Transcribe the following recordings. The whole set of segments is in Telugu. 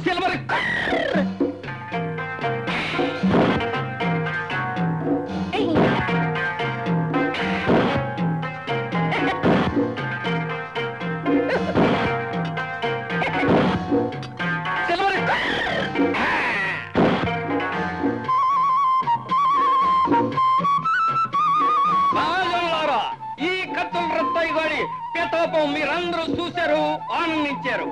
సిల్వర్ ఈ కత్తుల రత్తయ్య గారి ప్రతాపం మీరందరూ చూశారు, ఆనందించారు.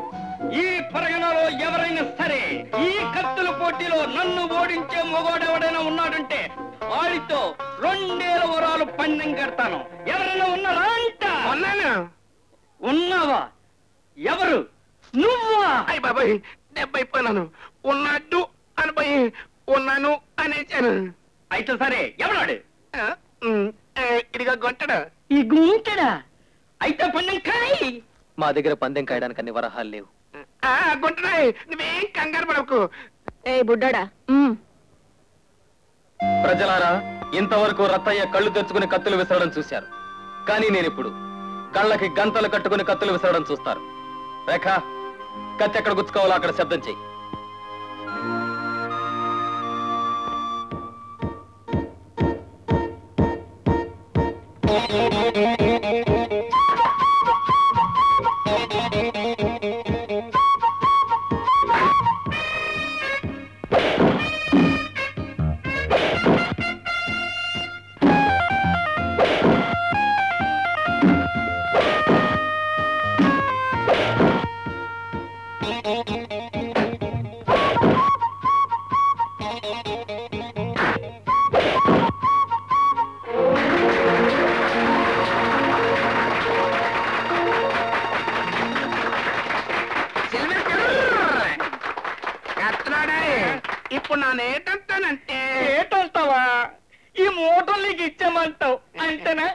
ఈ పరగణలో ఎవరైనా సరే ఈ కత్తుల పోటీలో నన్ను ఓడించే మొగోడెవడైనా ఉన్నాడంటే వాడితో 2 వరాలు పందెం కడతాను. ఎవరైనా ఉన్నారా అంట? ఉన్నావా? ఎవరు? నువ్వా? అయ్య బాబాయ్, దెబ్బైపోయినాను. ఉన్నట్టు అనిపోయి ఉన్నాను అనేసాను. అయితే సరే, ఎవరాడు? ఇదిగా గొంటడా? ఈ గుంటడా? అయితే పందెం కాయి. మా దగ్గర పందెం కాయడానికి అన్ని వరహాలు లేవు. గుంటరాయ్, నువ్వేం కంగారు పడకు. ఏ బుడ్డోడా, ప్రజలారా, ఇంతవరకు రత్తయ్య కళ్ళు తెచ్చుకుని కత్తులు విసరడం చూశారు. కానీ నేనిప్పుడు కళ్ళకి గంతలు కట్టుకుని కత్తులు విసరడం చూస్తారు. రేఖ, కత్తి ఎక్కడ గుచ్చుకోవాలో అక్కడ శబ్దం చెయ్యి. ఇప్పుడు నానేటంటానంటే ఏటంటావా? ఈ మూటలు నీకు ఇచ్చామంటావు అంతేనా?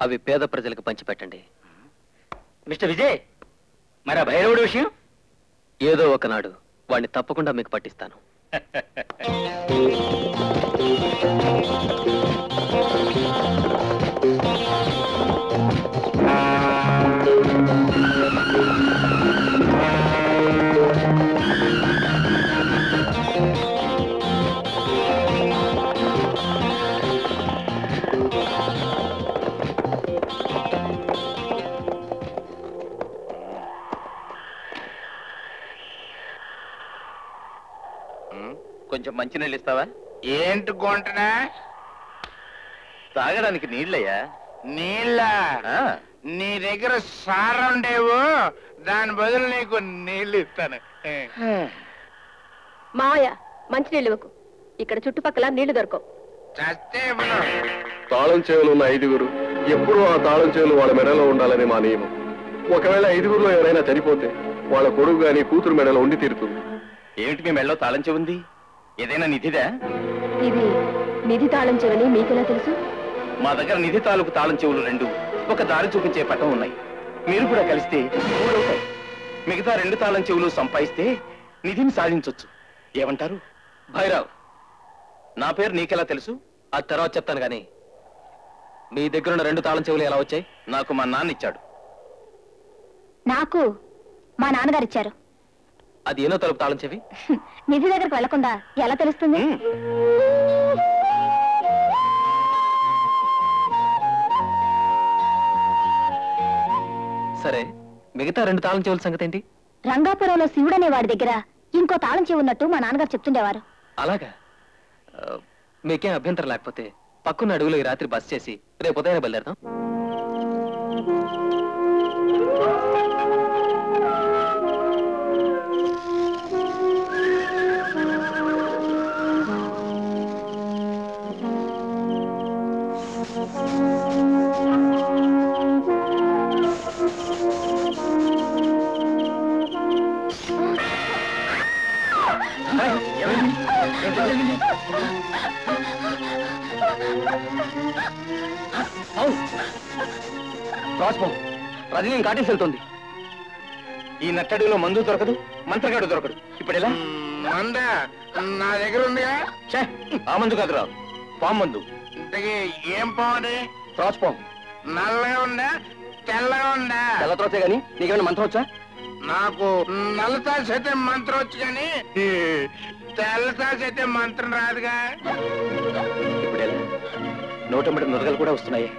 అవి పేద ప్రజలకు పంచిపెట్టండి. మిస్టర్ విజయ్, మరి ఆ భైరవుడి విషయం? ఏదో ఒకనాడు వాడిని తప్పకుండా మీకు పట్టిస్తాను. కొంచెం మంచినీళ్ళు ఇస్తావా? ఏంటి గుంటనా? తాగడానికి నీళ్ళయ్యా. నీళ్ళ? నీ దగ్గర సారా ఉండేవు, దాని బదులు నీకు నీళ్ళు ఇస్తాను. మావయ్య మంచినీళ్ళు ఇవ్వకు, ఇక్కడ చుట్టుపక్కల నీళ్లు దొరకవు. చస్తే తాళం చెవులు ఉన్న 5గురు ఎప్పుడూ ఆ తాళం చెవులు వాళ్ళ మెడలో ఉండాలని మా నియమం. ఒకవేళ 5గురులో ఎవరైనా చనిపోతే వాళ్ళ కొడుకు గాని కూతురు మెడలో ఉండి తీరుతుంది. ఏమిటి మీ మెడలో తాళం చెవుంది? ఏదైనా నిధిదా? ఇది నిధి తాళం చెవని మీకెలా తెలుసు? మా దగ్గర నిధి తాలూకు తాళం చెవులు 2 ఒక దారి చూపించే పటం ఉన్నాయి. మీరు కూడా కలిస్తే 3 అవుతాయి. మిగతా 2 తాళం చెవులు సంపాదిస్తే నిధిని సాధించొచ్చు. ఏమంటారు? భైరావ్, నా పేరు నీకెలా తెలుసు? ఆ తర్వాత చెప్తాను గాని మీ దగ్గర ఉన్న 2 తాళం చెవులు ఎలా వచ్చాయి? నాకు మా నాన్న ఇచ్చాడు. నాకు మా నాన్నగారు ఇచ్చారు. అది ఏనో తలుపు తాళం చెవి? నిధి దగ్గరకు వెళ్లకుండా ఎలా తెలుస్తుంది? సరే, మిగతా 2 తాళం చెవుల సంగతి ఏంటి? రంగాపురంలో శివుడనే వాడి దగ్గర ఇంకో తాళం చెవి ఉన్నట్టు మా నాన్నగారు చెప్తుండేవారు. అలాగా? మీకేం అభ్యంతరం లేకపోతే పక్కన్న అడవిలో ఈ రాత్రి బస్ చేసి రేపు ఉదయం బయలుదేరదాం. రజనీ కాటేసి వెళ్తుంది. ఈ నట్టడిలో మందు దొరకదు, మంత్రగాడు దొరకడు. ఇప్పుడు ఎలా? మంద నా దగ్గర ఉందిగా. ఆ మందు కాదురా, పాము మందు. ఇంతకీ ఏం పావుది? త్రాచు పాము. నల్లగా ఉందా తెల్లగా ఉందా? తెల్ల త్రోచే గాని నీకేమైనా మంత్రం వచ్చా? నాకు నల్ల తాసి అయితే మంత్రం వచ్చు కానీ తెల్ల తాసి అయితే మంత్రం రాదుగా. ఇప్పుడు ఎలా? నోటంబడి నురగలు కూడా వస్తున్నాయి.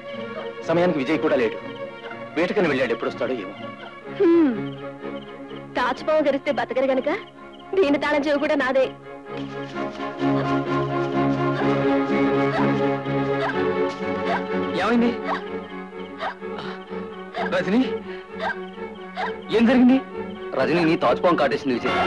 సమయానికి విజయ్ కూడా లేడు. వేటకని వెళ్ళాడు. ఎప్పుడు వస్తాడో ఏమో. తాచుపాము గరిస్తే బతకరు గనక దీని తాళం చెవి కూడా నాదే. ఏమైంది రజని? ఏం జరిగింది? రజనీని తాచుపాము కాటేసింది విజయ్.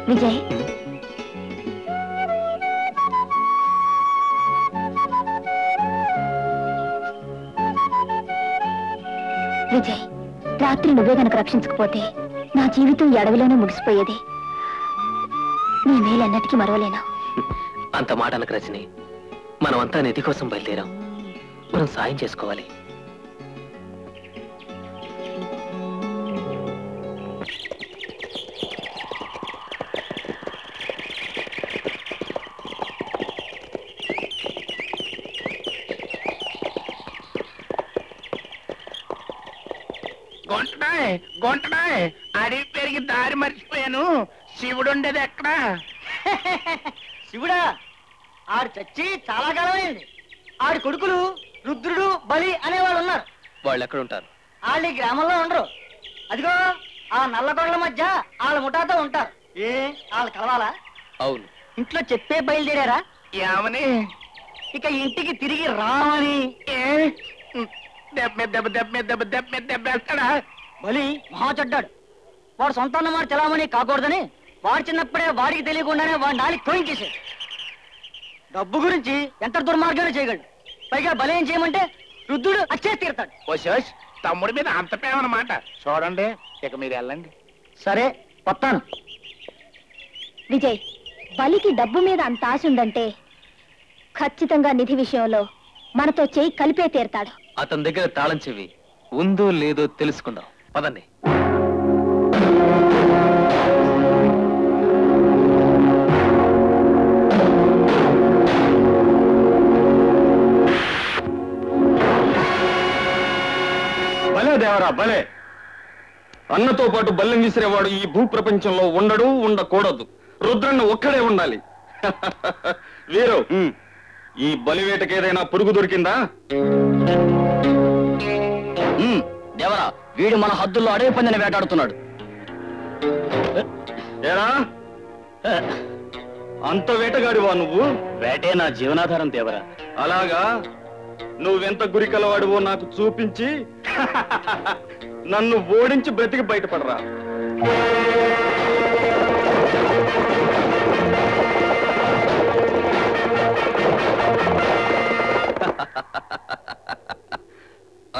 విజయ్, విజయ్, రాత్రి నువ్వే గనక రక్షించకపోతే నా జీవితం ఈ అడవిలోనే ముగిసిపోయేది. నీ మేలెన్నటికీ మరవలేను. అంత మాట అనకు రజని. మనమంతా నిధి కోసం బయలుదేరాం. మనం సాయం చేసుకోవాలి. గొంటడాయ్ అడవి పెరిగి దారి మర్చిపోయాను. శివుడు ఉండేది ఎక్కడా? శివుడా? ఆడు చచ్చి చాలా కాలమైంది. ఆడి కొడుకులు రుద్రుడు, బలి అనేవాళ్ళు ఉన్నారు. వాళ్ళు ఎక్కడ ఉంటారు? వాళ్ళు ఈ గ్రామంలో ఉండరు. అదిగో ఆ నల్లగొండల మధ్య వాళ్ళ ముఠాతో ఉంటారు. ఏ వాళ్ళు కలవాలా? అవును. ఇంట్లో చెప్పే బయలుదేరారా? ఏమని? ఇక ఇంటికి తిరిగి రామని. దెబ్బ మీద దెబ్బ, దెబ్బ మీద దెబ్బ, దెబ్బ మీద దెబ్బ వేస్తాడా? బలి మహా చెడ్డాడు. వాడు సొంత మాట చలామణి కాకూడదని వాడు చిన్నప్పుడే వాడికి తెలియకుండానే వాడి నాలికి కోయించేశాడు. డబ్బు గురించి ఎంత దుర్మార్గాలు చేయగలడు. పైగా బలి ఏం చేయమంటే రుద్రుడు అచ్చేసి తీరుతాడు. ఓ శోష్, తమ్ముడి మీద అంత ప్రేమన్నమాట. చూడండి, ఇక మీరు వెళ్ళండి. సరే వస్తాను. విజయ్, బలికి డబ్బు మీద అంత ఆశ ఉందంటే ఖచ్చితంగా నిధి విషయంలో మనతో చేయి కలిపే తీరుతాడు. అతని దగ్గర తాళం చెవి ఉందో లేదో తెలుసుకుందాం. పదండి. భలేరా భలే. అన్నతో పాటు బల్లెం విసిరేవాడు ఈ భూ ప్రపంచంలో ఉండడు, ఉండకూడదు. రుద్రన్న ఒక్కడే ఉండాలి. వీరు, ఈ బలివేటకి ఏదైనా పురుగు దొరికిందా? దేవరా, వీడు మన హద్దుల్లో అడవి పందిని వేటాడుతున్నాడు. ఏరా, అంత వేటగాడివా నువ్వు? వేటే నా జీవనాధారం దేవరా. అలాగా, నువ్వెంత గురి కలవాడివో నాకు చూపించి నన్ను ఓడించి బ్రతికి బయటపడరా.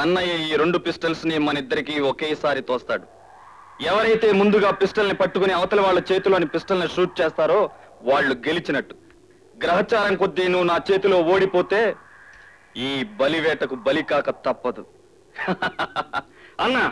అన్నయ్య ఈ 2 పిస్టల్స్ ని మన ఇద్దరికి ఒకేసారి తోస్తాడు. ఎవరైతే ముందుగా పిస్టల్ ని పట్టుకుని అవతల వాళ్ళ చేతిలోని పిస్టల్ ని షూట్ చేస్తారో వాళ్ళు గెలిచినట్టు. గ్రహచారం కొద్దీ నువ్వు నా చేతిలో ఓడిపోతే ఈ బలివేటకు బలి కాక తప్పదు. అన్నా,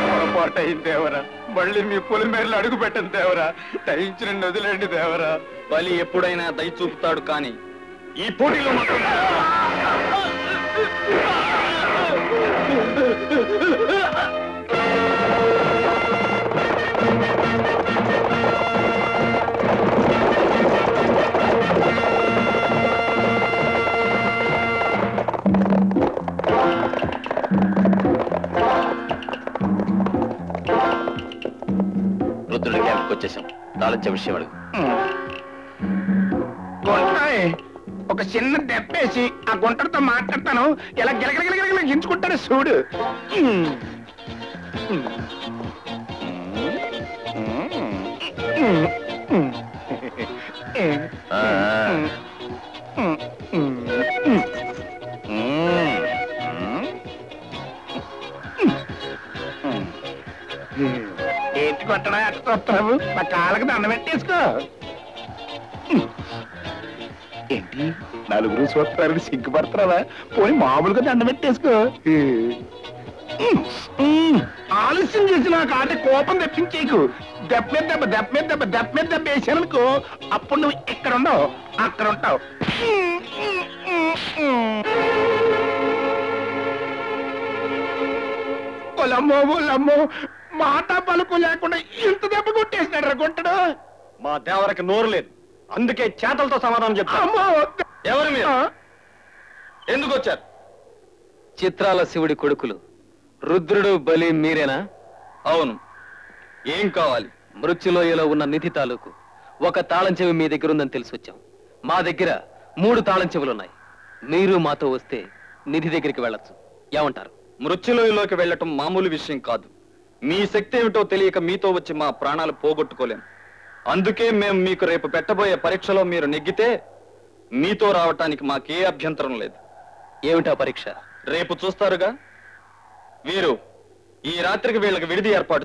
పొరపాటైంది దేవరా. మళ్ళీ మీ పొలి మేరలు అడుగు పెట్టండి దేవరా. దయించిన వదిలేండి దేవరా. బలి ఎప్పుడైనా దయ చూపుతాడు, కానీ ఈ పోటీలో మాత్రం రుద్రుడి క్యాంప్కి వచ్చేసాం. తాళొచ్చే విషయం అడుగు. గుంటాయ్, ఒక చిన్న దెబ్బేసి ఆ గుంటతో మాట్లాడతాను. ఎలా గిలగిలగిలగిల గించుకుంటాడు చూడు. ఏంటి కొట్టడా అట్ట చూస్తున్నావు? నా కాళ్ళకి దండం పెట్టేసుకో. ఏంటి నలుగురు చూస్తారని సిగ్గుపడతావా? పోయి మామూలుగా దండం పెట్టేసుకో. ఆలస్యం చేసి నాకు ఆట కోపం తెప్పించేకు. దెబ్బ మీద దెబ్బ, దెబ్బ మీద దెబ్బ, దెబ్బ మీద దెబ్బ వేసాననుకో, అప్పుడు నువ్వు ఇక్కడ ఉండవు, అక్కడ ఉంటావు. కొలమ్మో మాట పలుకు లేకుండా ఇంత దెబ్బ కొట్టేసినాడు రా కొట్టడు. మా దేవరకి నోరు లేదు, అందుకే చేతలతో సమాధానం చెప్తా. అమ్మో, ఎవరు మీరు? ఎందుకు వచ్చారు? చిత్రాల శివుడి కొడుకులు రుద్రుడు, బలి మీరేనా? అవును. ఏం కావాలి? మృత్యులోయలో ఉన్న నిధి తాలూకు ఒక తాళం చెవి మీ దగ్గర ఉందని తెలిసి వచ్చాం. మా దగ్గర 3 తాళం చెవులున్నాయి. మీరు మాతో వస్తే నిధి దగ్గరికి వెళ్ళొచ్చు. ఏమంటారు? మృత్యులోయలోకి వెళ్ళటం మామూలు విషయం కాదు. మీ శక్తి ఏమిటో తెలియక మీతో వచ్చి మా ప్రాణాలు పోగొట్టుకోలేం. అందుకే మేము మీకు రేపు పెట్టబోయే పరీక్షలో మీరు నెగ్గితే మీతో రావటానికి మాకే అభ్యంతరం లేదు. ఏమిటా పరీక్ష? రేపు చూస్తారుగా. వీరు, ఈ రాత్రికి వీళ్ళకి విడిది ఏర్పాటు